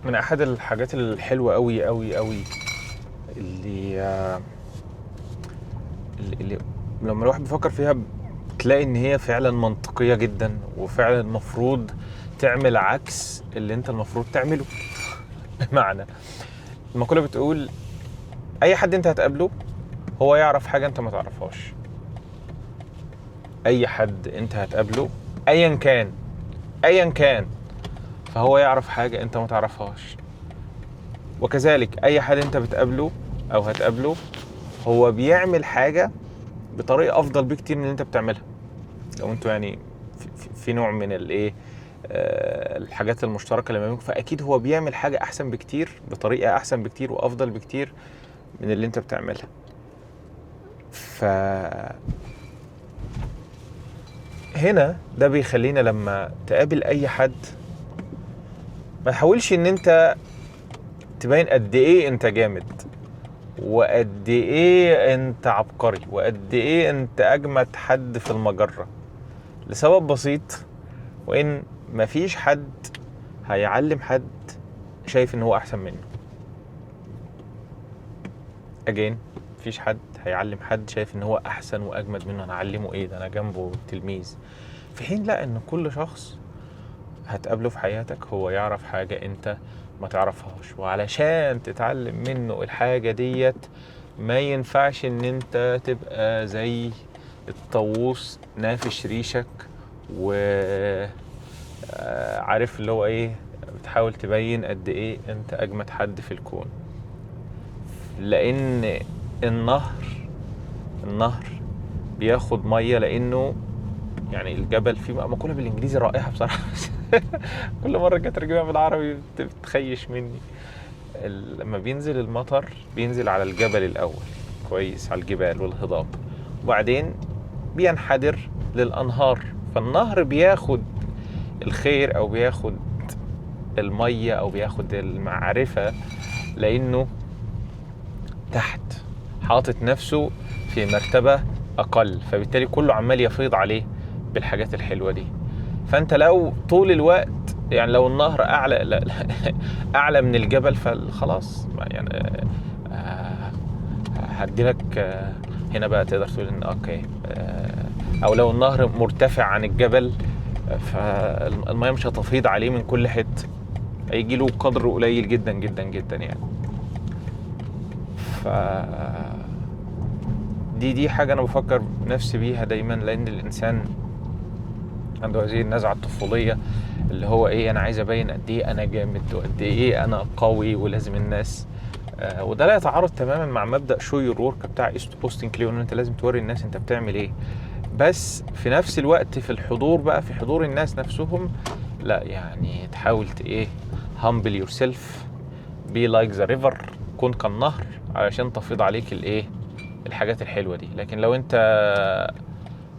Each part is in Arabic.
من احد الحاجات الحلوه قوي قوي قوي اللي لما الواحد بيفكر فيها بتلاقي ان هي فعلا منطقيه جدا، وفعلا المفروض تعمل عكس اللي انت المفروض تعمله. بمعنى المقوله بتقول اي حد انت هتقابله هو يعرف حاجه انت ما تعرفهاش. اي حد انت هتقابله ايا كان فهو يعرف حاجه انت ما تعرفهاش. وكذلك اي حد انت بتقابله او هتقابله هو بيعمل حاجه بطريقه افضل بكتير من اللي انت بتعملها. لو انتوا يعني في نوع من الايه الحاجات المشتركه اللي ما بينكم، فاكيد هو بيعمل حاجه احسن بكتير بطريقه احسن بكتير وافضل بكتير من اللي انت بتعملها. هنا ده بيخلينا لما تقابل اي حد ما تحاولش ان انت تبين قد ايه انت جامد وقد ايه انت عبقري وقد ايه انت اجمد حد في المجرة، لسبب بسيط، وان مفيش حد هيعلم حد شايف ان هو احسن منه. مفيش حد هيعلم حد شايف ان هو احسن واجمد منه. انا اعلمه ايه؟ ده انا جنبه تلميذ. في حين لا، ان كل شخص هتقابله في حياتك هو يعرف حاجة انت ما تعرفهاش، وعلشان تتعلم منه الحاجة ديت ما ينفعش ان انت تبقى زي الطاووس نافش ريشك وعارف اللي هو ايه، بتحاول تبين قد ايه انت اجمد حد في الكون. لان النهر بياخد مية، لانه يعني الجبل فيه مقولة بالانجليزي رائعة بصراحة. كل مرة جت ترجمها بالعربي بتخيش مني. لما بينزل المطر بينزل على الجبل الاول، كويس، على الجبال والهضاب، وبعدين بينحدر للانهار. فالنهر بياخد الخير او بياخد المية او بياخد المعرفة لانه تحت حاطط نفسه في مرتبة اقل، فبالتالي كله عمال يفيض عليه بالحاجات الحلوة دي. فانت لو طول الوقت يعني لو النهر اعلى من الجبل فخلاص يعني هديلك هنا بقى تقدر تقول ان اوكي. او لو النهر مرتفع عن الجبل فالمياه مش هتفيض عليه من كل حته، هيجي له قدر قليل جدا جدا جدا يعني. ف دي حاجه انا بفكر نفسي بيها دايما، لان الانسان عنده هذه النزعه الطفوليه اللي هو ايه، انا عايز ابين قد ايه انا جامد وقد ايه انا قوي ولازم الناس وده لا يتعارض تماما مع مبدأ شو يور ورك بتاع ايست بوستنج كليو، ان انت لازم توري الناس انت بتعمل ايه. بس في نفس الوقت في الحضور بقى، في حضور الناس نفسهم، لا يعني تحاول ايه humble yourself be like the river، كن كالنهر علشان تفيض عليك الايه الحاجات الحلوة دي. لكن لو انت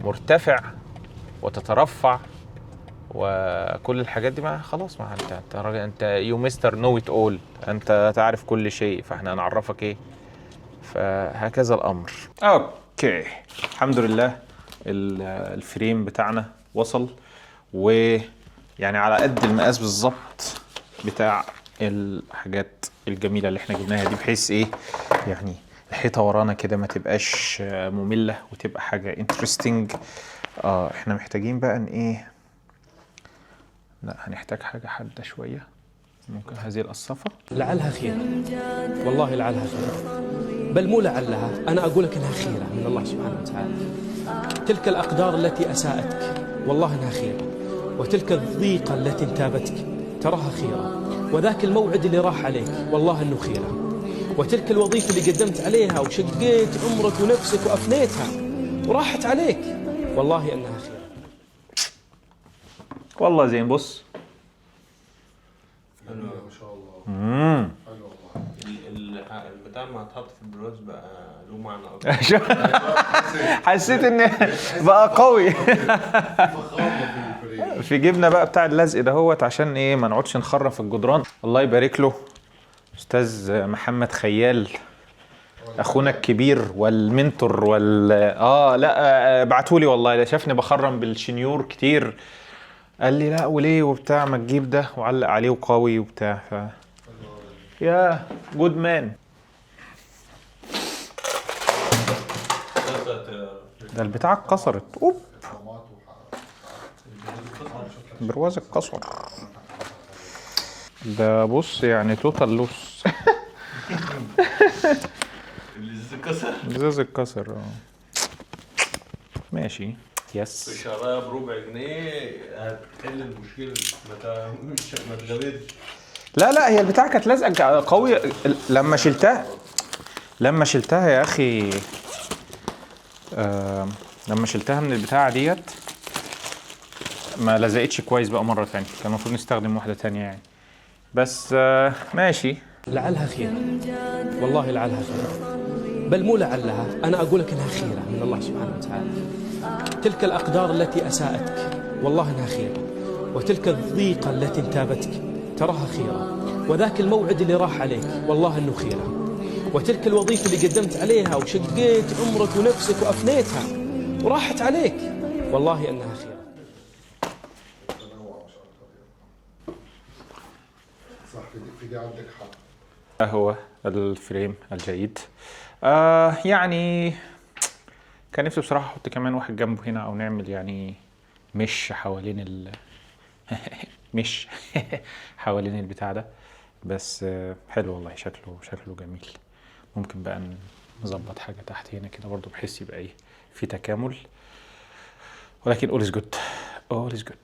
مرتفع وتترفع وكل الحاجات دي ما خلاص، ما انت راجل، انت يو مستر نو ات اول، انت تعرف كل شيء، فاحنا هنعرفك ايه. فهكذا الامر. اوكي الحمد لله الفريم بتاعنا وصل، ويعني على قد المقاس بالظبط بتاع الحاجات الجميله اللي احنا جبناها دي، بحيث ايه يعني الحيطه ورانا كده ما تبقاش ممله وتبقى حاجه انترستنج. احنا محتاجين بقى ان ايه، لا هنحتاج حاجة حادة شوية. ممكن هذه القصافة لعلها خير، والله لعلها خير، بل مو لعلها، أنا أقول لك إنها خيرة من الله سبحانه وتعالى. تلك الأقدار التي أساءتك والله إنها خيرة، وتلك الضيقة التي انتابتك تراها خيرة، وذاك الموعد اللي راح عليك والله إنه خيرة، وتلك الوظيفة اللي قدمت عليها وشقيت عمرك ونفسك وأفنيتها وراحت عليك والله إنها خيرة. والله زين. بص حلو ما شاء الله. حلو والله. البتاع ما هتحط في البروز بقى له معنى اكتر. حسيت ان بقى قوي. في جبنه بقى بتاع اللزق دهوت عشان ايه ما نقعدش نخرف الجدران. الله يبارك له استاذ محمد خيال، اخونا الكبير والمنتور لا بعتولي والله، شافني بخرم بالشنيور كتير، قال لي لا وليه وبتاع، ما تجيب ده، وعلق عليه وقوي وبتاع. يا جود مان. ده البتاع اتكسرت. اوب، برواز اتكسر. ده بص يعني توتال لوس. الازاز اتكسر. ماشي. يس. شراية بربع جنيه هتحل المشكلة. ما تغلبش. لا هي البتاعة كانت لازقة قوية. لما شلتها يا اخي، لما شلتها من البتاعة ديت ما لزقتش كويس بقى مرة تانية. كان المفروض نستخدم واحدة تانية يعني. بس ماشي. لعلها خير، والله لعلها خير، بل مو لعلها، أنا أقول لك إنها خيرة من الله سبحانه وتعالى. تلك الأقدار التي أساءتك والله إنها خيرة، وتلك الضيقة التي انتابتك تراها خيرة، وذاك الموعد اللي راح عليك والله إنه خيرة، وتلك الوظيفة اللي قدمت عليها وشقيت عمرك ونفسك وأفنيتها وراحت عليك والله إنها خيرة. صح، في دي عندك حق. هو الفريم الجيد. يعني كان نفسي بصراحة احط كمان واحد جنبه هنا، او نعمل يعني مش حوالين مش حوالين البتاع ده. بس حلو والله، شكله جميل. ممكن بقى نظبط حاجة تحت هنا كده برضو بحيث يبقى ايه في تكامل. ولكن all is good.